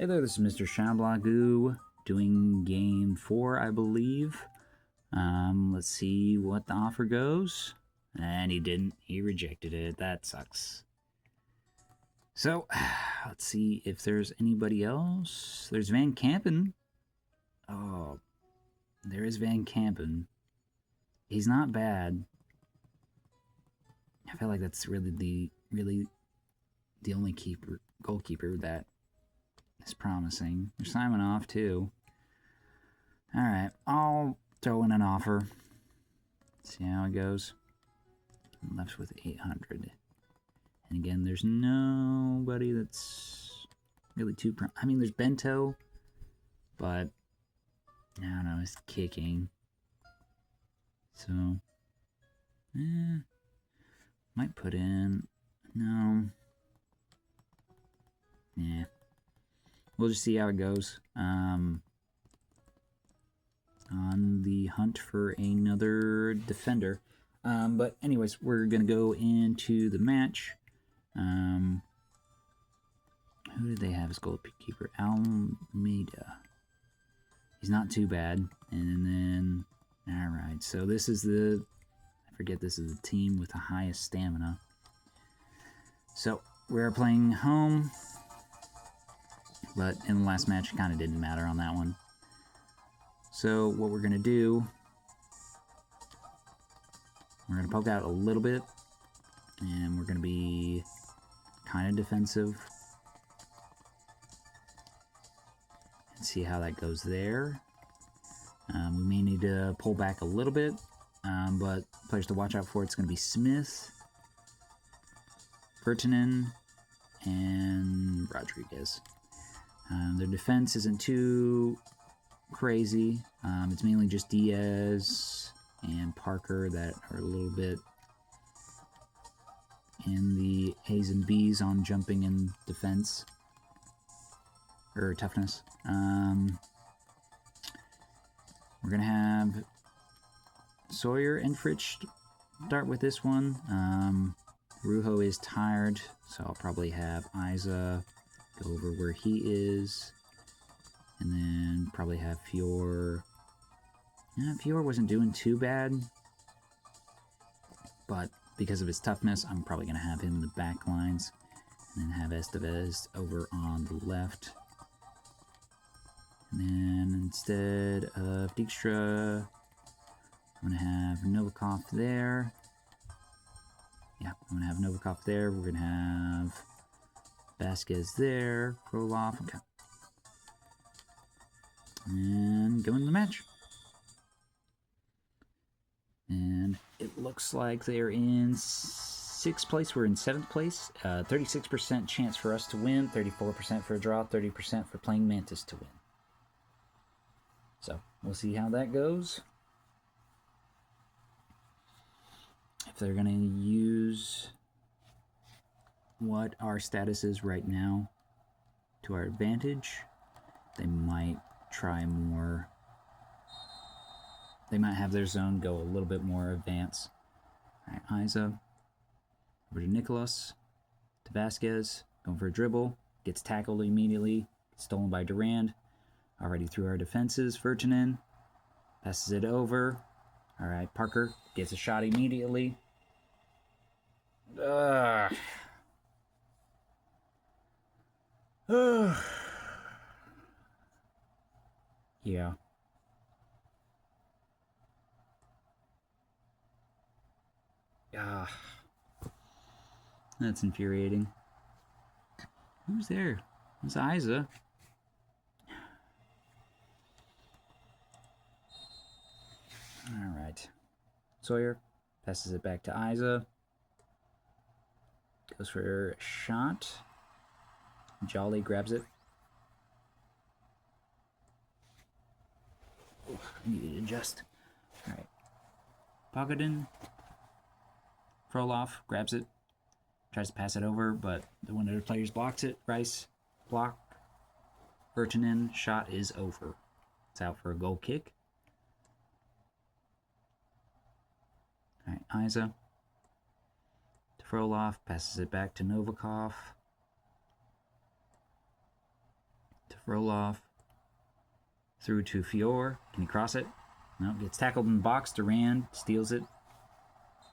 Hey there, this is Mr. Shablagu doing game 4, I believe. Let's see what the offer goes. And he didn't. He rejected it. That sucks. So, let's see if there's anybody else. There's Van Kampen. Oh, there is Van Kampen. He's not bad. I feel like that's really the only goalkeeper that is promising. There's Simonov too. Alright, I'll throw in an offer. See how it goes. I'm left with 800. And again, there's nobody that's really too... I mean, there's Bento, but I don't know, it's kicking. So, might put in... No. Yeah. We'll just see how it goes. On the hunt for another defender. But anyways, we're going to go into the match. Who did they have as goalkeeper? Almeida. He's not too bad. And then, alright, so this is the... I forget this is the team with the highest stamina. So, we're playing home. But in the last match, it kind of didn't matter on that one. So what we're going to do, we're going to poke out a little bit. And we're going to be kind of defensive. And see how that goes there. We may need to pull back a little bit. But players to watch out for, it's going to be Smith, Bertinen, and Rodriguez. Their defense isn't too crazy. It's mainly just Diaz and Parker that are a little bit in the A's and B's on jumping and defense. Or toughness. We're going to have Sawyer and Fritsch start with this one. Rujo is tired, so I'll probably have Isa go over where he is, and then probably have Fior. Yeah, Fior wasn't doing too bad, but because of his toughness, I'm probably going to have him in the back lines, and then have Estevez over on the left. And then instead of Dijkstra, I'm going to have Novikov there. Yeah, I'm going to have Novikov there. We're going to have Vasquez there, Kroloff, okay. And go into the match. And it looks like they're in 6th place. We're in 7th place. 36% chance for us to win, 34% for a draw, 30% for Playing Mantis to win. So, we'll see how that goes. If they're going to use what our status is right now to our advantage, they might try more. They might have their zone go a little bit more advanced. Alright, Isa over to Nicholas, to Vasquez, going for a dribble, gets tackled immediately, stolen by Durand. Already through our defenses, Vertinen passes it over. Alright, Parker gets a shot immediately. Yeah. That's infuriating. Who's there? It's Isa. Alright. Sawyer passes it back to Isa. Goes for a shot. Jolly grabs it. Ooh, I need to adjust. Alright. Pogadin. Frolov grabs it. Tries to pass it over, but one of the players blocks it. Rice, block. Vertinen, shot is over. It's out for a goal kick. Alright, Isa. To Frolov, passes it back to Novikov. to Frolov. Through to Fior. Can he cross it? No, gets tackled in the box. Durand steals it.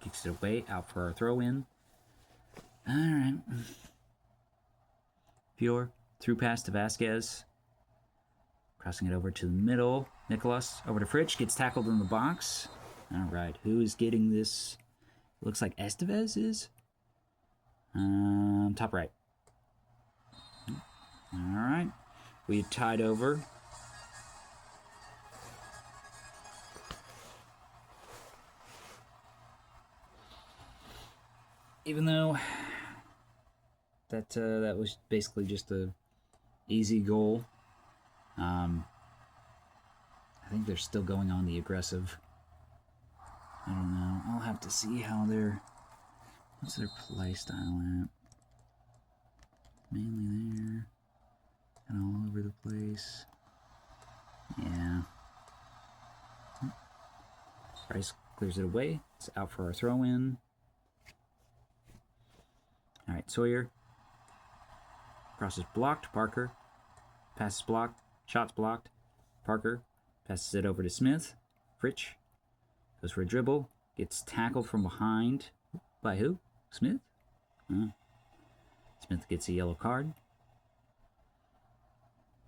Kicks it away. Out for our throw-in. Alright. Fior. Through pass to Vasquez. Crossing it over to the middle. Nicholas over to Fritsch. Gets tackled in the box. Alright. Who is getting this? Looks like Estevez is. Top right. Alright. We tied over. Even though that was basically just a easy goal. I think they're still going on the aggressive. I don't know. I'll have to see how what's their play style at. Mainly there. And all over the place. Yeah. Rice clears it away. It's out for our throw-in. Alright, Sawyer. Cross is blocked. Parker. Pass is blocked. Shot's blocked. Parker. Passes it over to Smith. Fritsch. Goes for a dribble. Gets tackled from behind. By who? Smith? Smith gets a yellow card.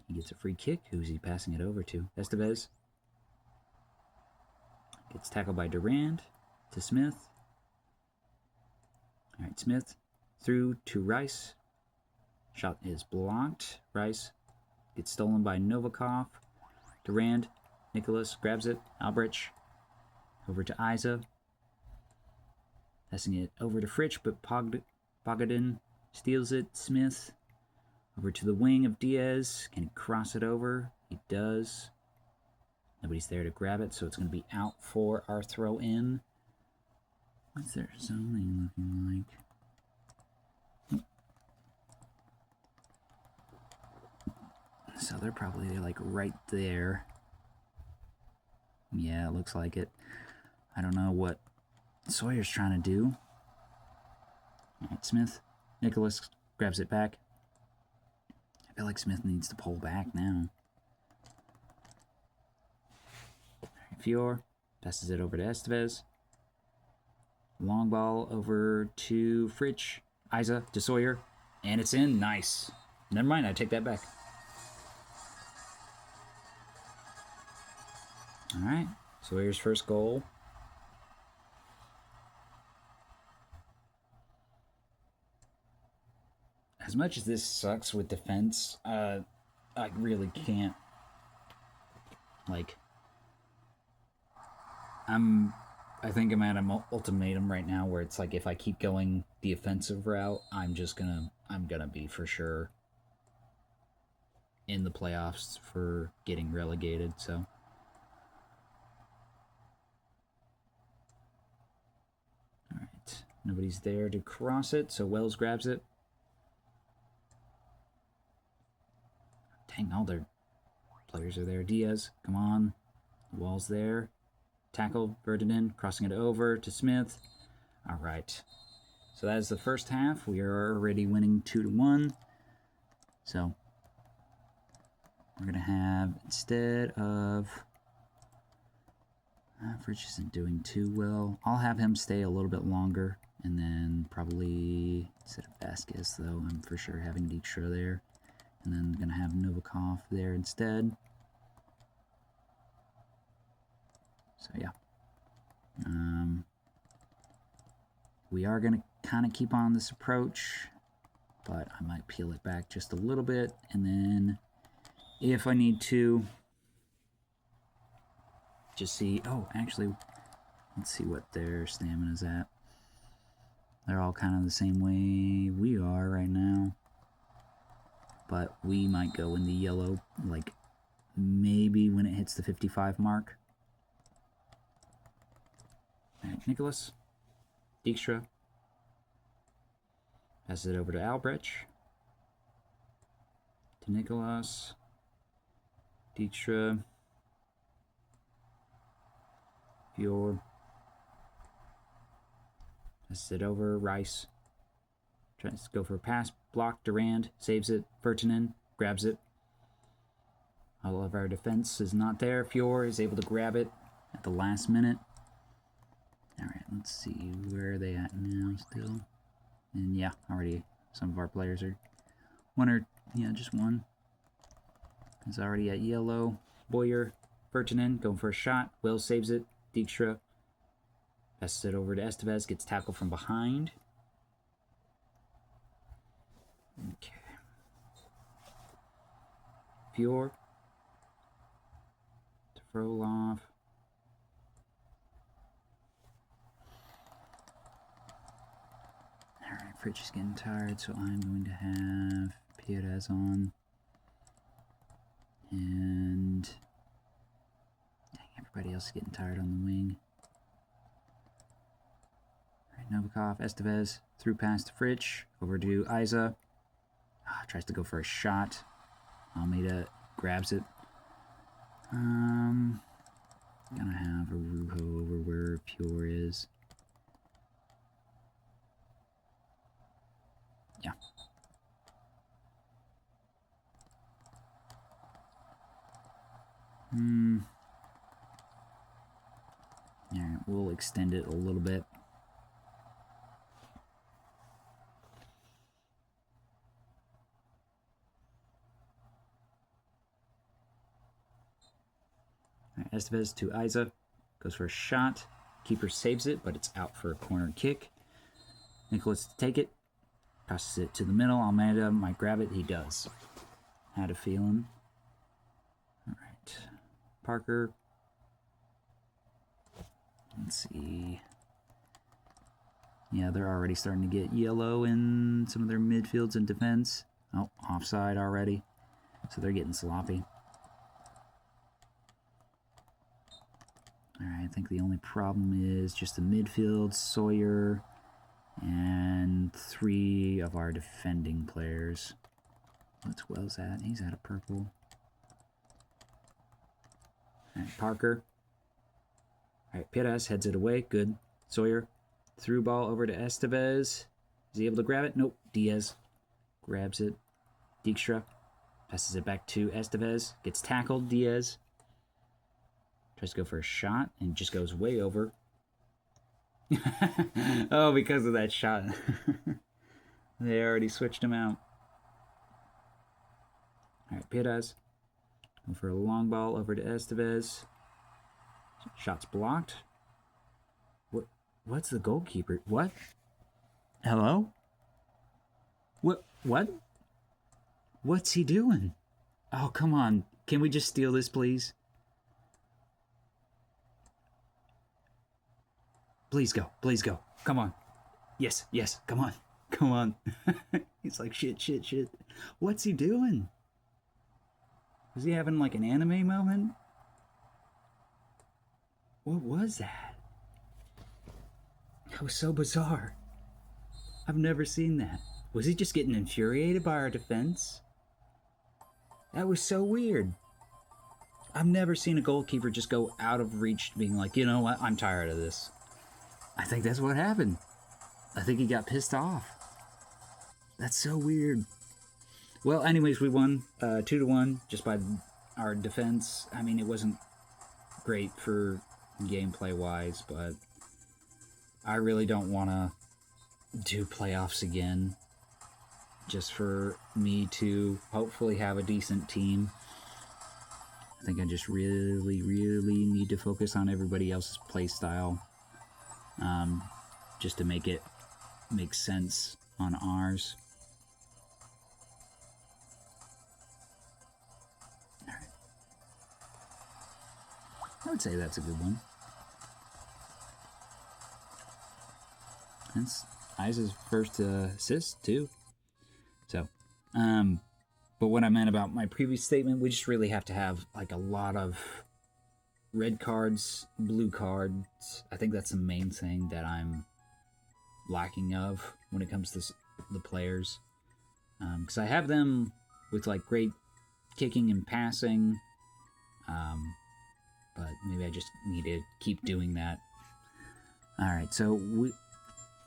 He gets a free kick. Who's he passing it over to? Estevez. Gets tackled by Durand. To Smith. Alright, Smith. Through to Rice. Shot is blocked. Rice gets stolen by Novikov. Durand. Nicholas grabs it. Albrecht. Over to Isa. Passing it over to Fritsch, but Pogadin steals it. Smith. Over to the wing of Diaz. Can he cross it over? He does. Nobody's there to grab it, so it's going to be out for our throw-in. What's their zoning looking like? So they're probably like right there. Yeah, it looks like it. I don't know what Sawyer's trying to do. Alright, Smith. Nicholas grabs it back. I feel like Smith needs to pull back now. Alright, Fior passes it over to Estevez. Long ball over to Fritsch. Isa to Sawyer. And it's in. Nice. Never mind, I take that back. Alright, Sawyer's first goal. As much as this sucks with defense, I really can't. Like, I think I'm at an ultimatum right now where it's like if I keep going the offensive route, I'm gonna be for sure in the playoffs for getting relegated, so. Alright, nobody's there to cross it, so Wells grabs it. Dang, all their players are there. Diaz, come on. The wall's there. Tackle, Ferdinand, crossing it over to Smith. Alright. So that is the first half. We are already winning 2-1. So we're going to have, instead of... Fridge isn't doing too well. I'll have him stay a little bit longer. And then probably, instead of Vasquez, though, I'm for sure having Dijkstra there. And then going to have Novikov there instead. So, yeah. We are going to kind of keep on this approach. But I might peel it back just a little bit. And then, if I need to, just see... Oh, actually, let's see what their stamina's at. They're all kind of the same way we are right now. But we might go in the yellow, like, maybe when it hits the 55 mark. Alright, Nicholas. Dijkstra. Passes it over to Albrecht. To Nicholas. Dijkstra. Fior. Passes it over. Rice. Tries to go for a pass. Block. Durand. Saves it. Ferdinand. Grabs it. All of our defense is not there. Fior is able to grab it at the last minute. Alright, let's see. Where are they at now still? And yeah, already some of our players are... just one. Is already at yellow. Boyer, Ferdinand going for a shot. Will saves it. Dijkstra passes it over to Estevez. Gets tackled from behind. Okay. Fior. To Frolov. Alright, Fritz is getting tired, so I'm going to have Perez on. And dang, everybody else is getting tired on the wing. Alright, Novikov, Estevez, through past Fritsch, over to Isa. Tries to go for a shot. Almeida grabs it. Gonna have a Ruho over where Pure is. Yeah. Alright, we'll extend it a little bit. Alright, Estevez to Isa. Goes for a shot. Keeper saves it, but it's out for a corner kick. Nicholas to take it. Passes it to the middle. Almeida might grab it. He does. Had a feeling. Alright. Parker. Let's see. Yeah, they're already starting to get yellow in some of their midfields and defense. Oh, offside already. So they're getting sloppy. Alright, I think the only problem is just the midfield, Sawyer, and 3 of our defending players. What's Wells at? He's at a purple. Alright, Parker. Alright, Perez heads it away. Good. Sawyer. Through ball over to Estevez. Is he able to grab it? Nope. Diaz grabs it. Dijkstra passes it back to Estevez. Gets tackled. Diaz tries to go for a shot and just goes way over. Oh, because of that shot. They already switched him out. Alright, Perez. Going for a long ball over to Estevez. Shot's blocked. What's the goalkeeper? What? Hello? What? What's he doing? Oh, come on. Can we just steal this, please? Please go. Please go. Come on. Yes, yes. Come on. Come on. He's like, shit. What's he doing? Was he having like an anime moment? What was that? That was so bizarre. I've never seen that. Was he just getting infuriated by our defense? That was so weird. I've never seen a goalkeeper just go out of reach being like, you know what, I'm tired of this. I think that's what happened. I think he got pissed off. That's so weird. Well, anyways, we won 2-1 just by our defense. I mean, it wasn't great for gameplay-wise, but I really don't want to do playoffs again just for me to hopefully have a decent team. I think I just really need to focus on everybody else's play style, just to make it make sense on ours. All right. I would say that's a good one. That's Isa's first assist too. So, but what I meant about my previous statement, we just really have to have like a lot of red cards, blue cards. I think that's the main thing that I'm lacking of when it comes to the players. Because I have them with like great kicking and passing, but maybe I just need to keep doing that. All right, so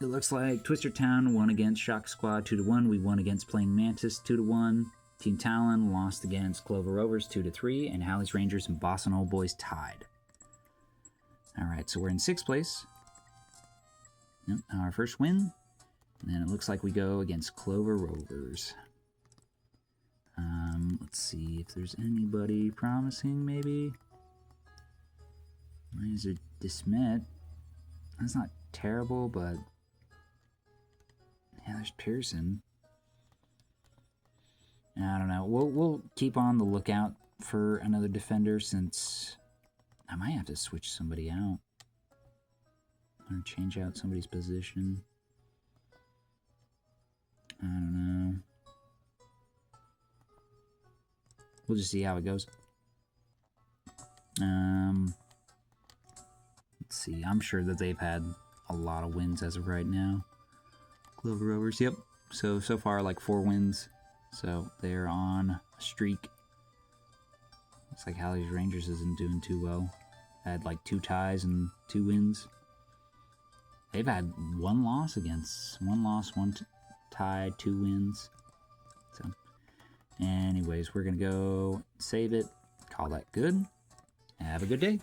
it looks like Twister Town won against Shock Squad 2-1. We won against Playing Mantis 2-1. Team Talon lost against Clover Rovers 2-3, and Halley's Rangers and Boston Old Boys tied. Alright, so we're in 6th place. Yep, our first win. And then it looks like we go against Clover Rovers. Let's see if there's anybody promising, maybe. Razor Dismet. That's not terrible, but... yeah, there's Pearson. I don't know. We'll keep on the lookout for another defender, since I might have to switch somebody out. Or change out somebody's position. I don't know. We'll just see how it goes. Let's see. I'm sure that they've had a lot of wins as of right now. Clover Rovers, yep. So far, like 4 wins. So they're on a streak. Looks like Halley's Rangers isn't doing too well. Had like 2 ties and 2 wins. They've had 1 loss against. 1 loss, 1 tie, 2 wins. So, anyways, we're going to go save it. Call that good. Have a good day.